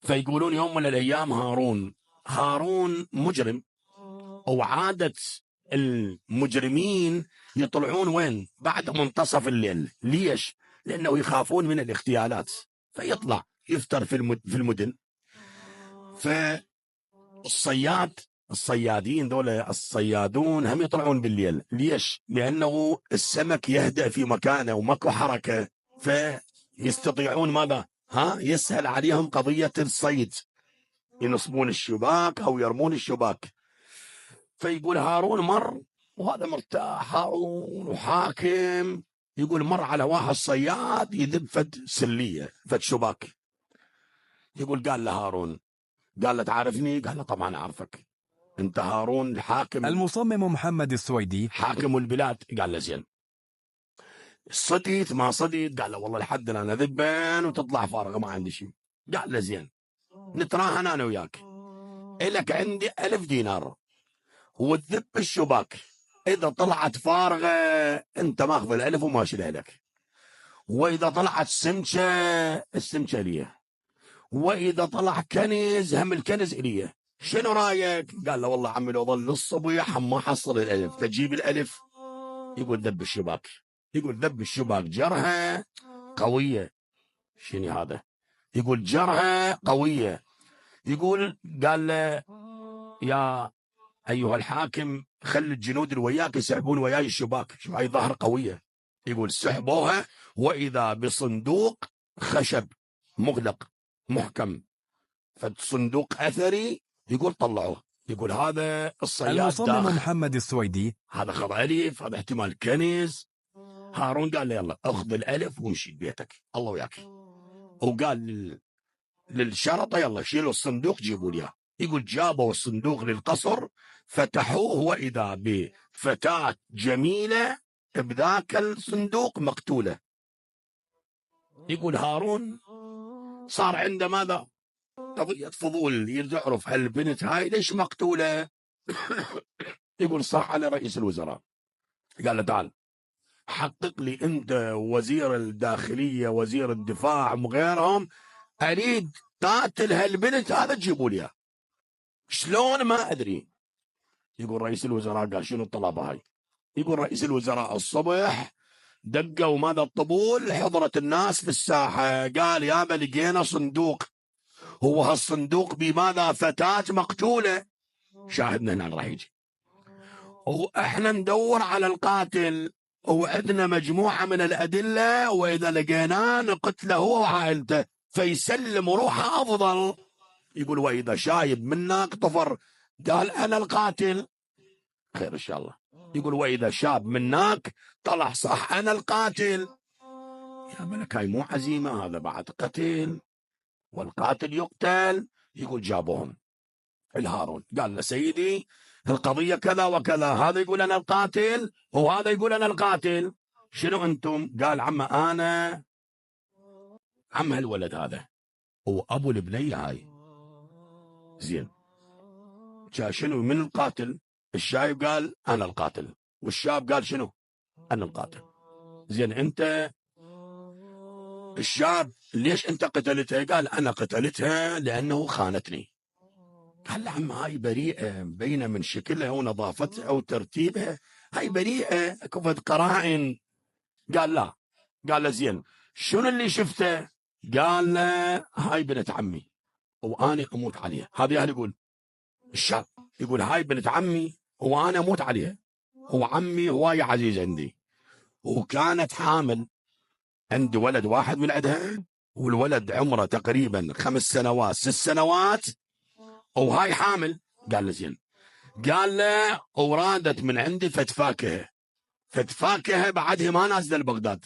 فيقولون يوم من الأيام هارون مجرم، وعادة المجرمين يطلعون وين؟ بعد منتصف الليل. ليش؟ لأنه يخافون من الاغتيالات، فيطلع يفتر في المدن. الصيادين ذولا الصيادون هم يطلعون بالليل. ليش؟ لأنه السمك يهدأ في مكانه وماكو حركة، فيستطيعون ماذا؟ يسهل عليهم قضية الصيد، ينصبون الشباك أو يرمون الشباك. فيقول هارون مر وهذا مرتاح، هارون وحاكم، يقول مر على واحد صياد يذب فد سلية فد شباك. يقول قال له هارون، قال له تعرفني؟ قال له طبعا أعرفك، أنت هارون الحاكم، المصمم محمد السويدي، حاكم البلاد. قال له زين، صديت ما صديت؟ قال له والله لحد أنا ذبان وتطلع فارغة ما عندي شيء. قال له زين، نتراهن أنا وياك، إلك عندي 1000 دينار وتذب الشباك، إذا طلعت فارغة أنت ماخذ 1000 وماشي لك، وإذا طلعت السمكة لي، وإذا طلع كنز هم الكنز إلي. شنو رايك؟ قال له والله عمي لو ظل الصبيح ما حصل 1000 تجيب 1000. يقول ذب الشباك. يقول ذب الشباك جرها قوية. شنو هذا؟ يقول جرها قوية. يقول قال له يا أيها الحاكم خل الجنود اللي وياك يسحبون وياي الشباك، شوف هاي ظهر قوية. يقول سحبوها وإذا بصندوق خشب مغلق محكم، فالصندوق أثري. يقول طلعوه. يقول هذا الصياد المصمم محمد السويدي، هذا خطأ ألف، هذا احتمال كنز. هارون قال له يلا أخذ 1000 وامشي بيتك الله وياك. وقال للشرطة يلا شيلوا الصندوق جيبوا لي. يقول جابوا الصندوق للقصر، فتحوه وإذا بفتاة جميلة بذاك الصندوق مقتولة. يقول هارون صار عنده ماذا؟ قضية فضول، يرجع يعرف هالبنت هاي ليش مقتولة. يقول صح على رئيس الوزراء، قال له تعال حقق لي أنت وزير الداخلية وزير الدفاع وغيرهم، أريد قاتل هالبنت هذا تجيبوا لي. شلون ما أدري. يقول رئيس الوزراء قال شنو الطلبة هاي؟ يقول رئيس الوزراء الصبح دقوا ماذا الطبول، حضرت الناس في الساحة، قال يابا لقينا صندوق، هو هالصندوق بماذا؟ فتاة مقتولة. شاهدنا هنا راح يجي، واحنا ندور على القاتل وعندنا مجموعة من الأدلة، وإذا لقيناه نقتله هو وعائلته فيسلم روحه أفضل. يقول وإذا شايب منك طفر قال أنا القاتل، خير إن شاء الله. يقول وإذا شاب منك طلع صح أنا القاتل. يا ملك هاي مو عزيمة، هذا بعد قتل والقاتل يقتل. يقول جابوهم الهارون، قال له سيدي القضية كذا وكذا، هذا يقول أنا القاتل وهذا يقول أنا القاتل، شنو أنتم؟ قال أنا عم هالولد هذا وأبو البنية هاي. زين شنو من القاتل؟ الشايب قال أنا القاتل، والشاب قال شنو؟ أنا القاتل. زين أنت الشاب ليش أنت قتلتها؟ قال أنا قتلتها لأنه خانتني. قال له عم هاي بريئة، مبينة من شكلها ونظافتها وترتيبها، هاي بريئة كفت قرائن. قال لا. قال له زين شنو اللي شفته؟ قال له هاي بنت عمي وأنا أموت عليها. هذا يعني يقول الشاب يقول هاي بنت عمي وأنا أموت عليها، وعمي هواي عزيز عندي، وكانت حامل، عندي ولد واحد من عندها، والولد عمره تقريبا 5 سنوات 6 سنوات، وهاي حامل. قال له زين. قال له ورادت من عندي فتفاكهه بعدها ما نازله لبغداد،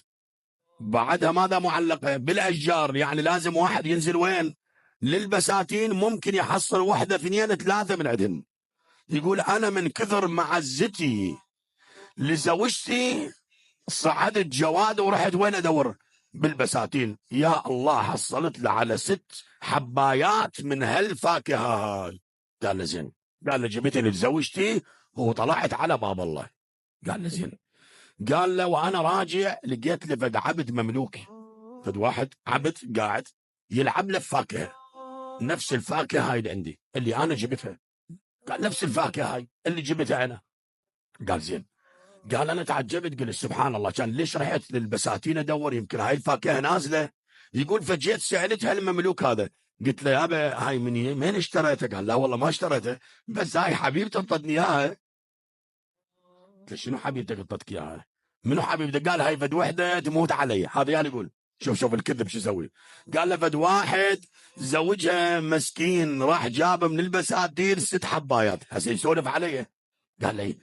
بعدها ماذا معلقه بالاشجار، يعني لازم واحد ينزل وين؟ للبساتين، ممكن يحصل واحده 2 3 من عندهم. يقول انا من كثر معزتي لزوجتي صعدت جواد ورحت وين ادور؟ بالبساتين. يا الله حصلت له على 6 حبايات من هالفاكهه هاي. قال له زين. قال له جبتني لزوجتي وطلعت على باب الله. قال له زين. قال له وانا راجع لقيت له فد عبد مملوك، فد واحد عبد قاعد يلعب له فاكهه، نفس الفاكهة هاي اللي عندي اللي أنا جبتها. قال نفس الفاكهة هاي اللي جبتها أنا. قال زين. قال أنا تعجبت، قلت سبحان الله، كان ليش رحت للبساتين أدور يمكن هاي الفاكهة نازلة. يقول فجيت سألتها المملوك هذا، قلت له يابا هاي من اشتريتها؟ قال لا والله ما اشتريتها، بس هاي حبيبتي انطتني اياها. قلت شنو حبيبتك انطتك اياها؟ منو حبيبتك؟ قال هاي فد وحده تموت علي. هذا يعني يقول شوف الكذب شو يسوي. قال له فد واحد زوجها مسكين راح جاب من البساتين 6 حبايات، هسه يسولف علي. قال لي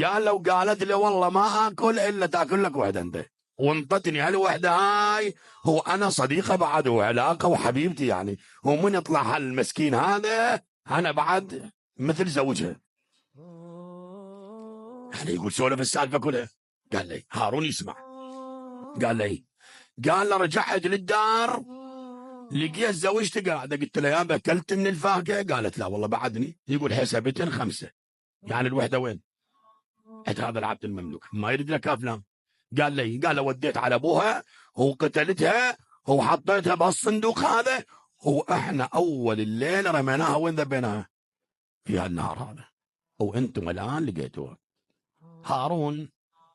قال له وقالت له والله ما اكل الا تاكل لك وحده انت، وانطتني هالوحده هاي. هو انا صديقه بعد وعلاقه وحبيبتي يعني، ومن يطلع هالمسكين هذا انا بعد مثل زوجها. يعني يقول سولف السالفه كلها. قال لي هارون يسمع. قال لي قال له رجعت للدار لقيت زوجتي قاعده، قلت له يابا اكلت من الفاكهه؟ قالت لا والله بعدني. يقول حسبتن 5، يعني الوحده وين؟ هذا العبد المملوك ما يريد لك افلام. قال لي قال له وديت على ابوها وقتلتها وحطيتها بالصندوق هذا، واحنا اول الليل رميناها وين ذبيناها؟ في هالنهر هذا، وانتم الان لقيتوها. هارون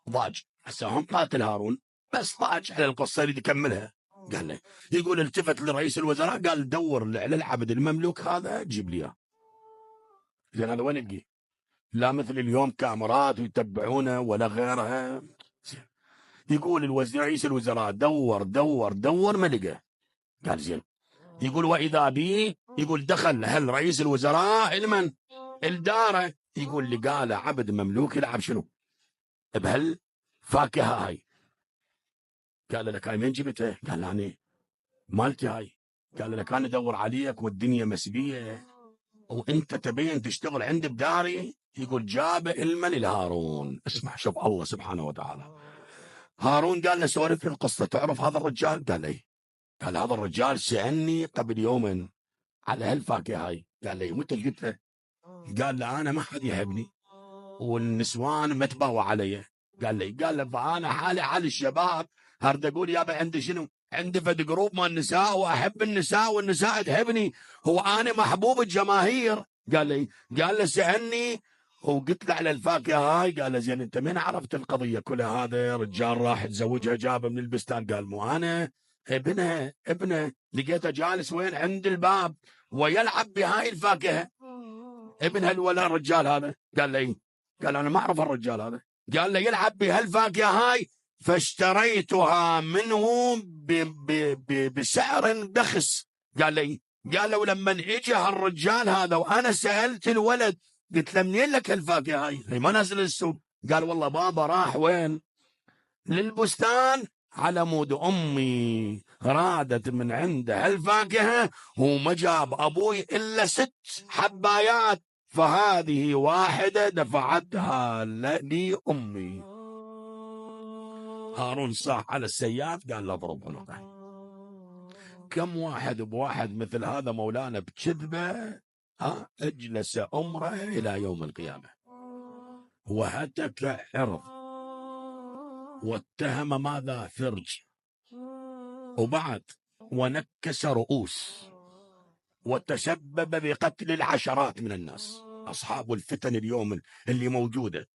ضاج، هسه هم قاتل هارون بس ضاج على القصه يريد يكملها. قال لي يقول التفت لرئيس الوزراء قال دور على العبد المملوك هذا جيب لي اياه. زين هذا وين يلقيه؟ لا مثل اليوم كاميرات ويتبعونه ولا غيرها. يقول رئيس الوزراء دور ما لقى. قال زين. يقول واذا بي يقول دخل هل رئيس الوزراء المن الداره، يقول لقى له عبد مملوك يلعب شنو بهالفاكهه هاي. قال له هاي من جبتها؟ قال يعني مالتي هاي. قال له كان ادور عليك والدنيا مسبيه وانت تبين تشتغل عندي بداري. يقول جاب المن لهارون. اسمع شوف الله سبحانه وتعالى. هارون قال له سولف لي القصه، تعرف هذا الرجال؟ قال لي قال هذا الرجال سألني قبل يومين على هالفاكهه هاي. قال لي متى جبتها؟ قال له انا ما حد يحبني والنسوان ما تباوى علي. قال له فانا حالي حال الشباب، هرد اقول يابا عندي شنو؟ عندي فد جروب مال النساء واحب النساء والنساء تحبني، هو انا محبوب الجماهير. قال له سألني وقلت له على الفاكهه هاي. قال له زين انت من عرفت القضيه كلها؟ هذا رجال راح تزوجها جابه من البستان. قال مو انا، ابنه لقيته جالس وين عند الباب ويلعب بهاي الفاكهه. ابن هالولا الرجال هذا. قال له قال انا ما اعرف الرجال هذا. قال له يلعب بهالفاكهه هاي فاشتريتها منه بسعر بخس. قال له ولما اجى هالرجال هذا وانا سالت الولد قلت له منين لك هالفاكهه هاي؟ ما نازل السوق. قال والله بابا راح وين؟ للبستان على مود امي رادت من عنده هالفاكهه وما جاب ابوي الا 6 حبايات، فهذه واحده دفعتها لي امي. هارون صاح على السياف قال له اضرب عنقه. كم واحد بواحد مثل هذا مولانا بكذبه اجلس امره الى يوم القيامه، وهتك عرض، واتهم ماذا فرج، وبعد ونكس رؤوس، وتسبب بقتل العشرات من الناس. أصحاب الفتن اليوم اللي موجودة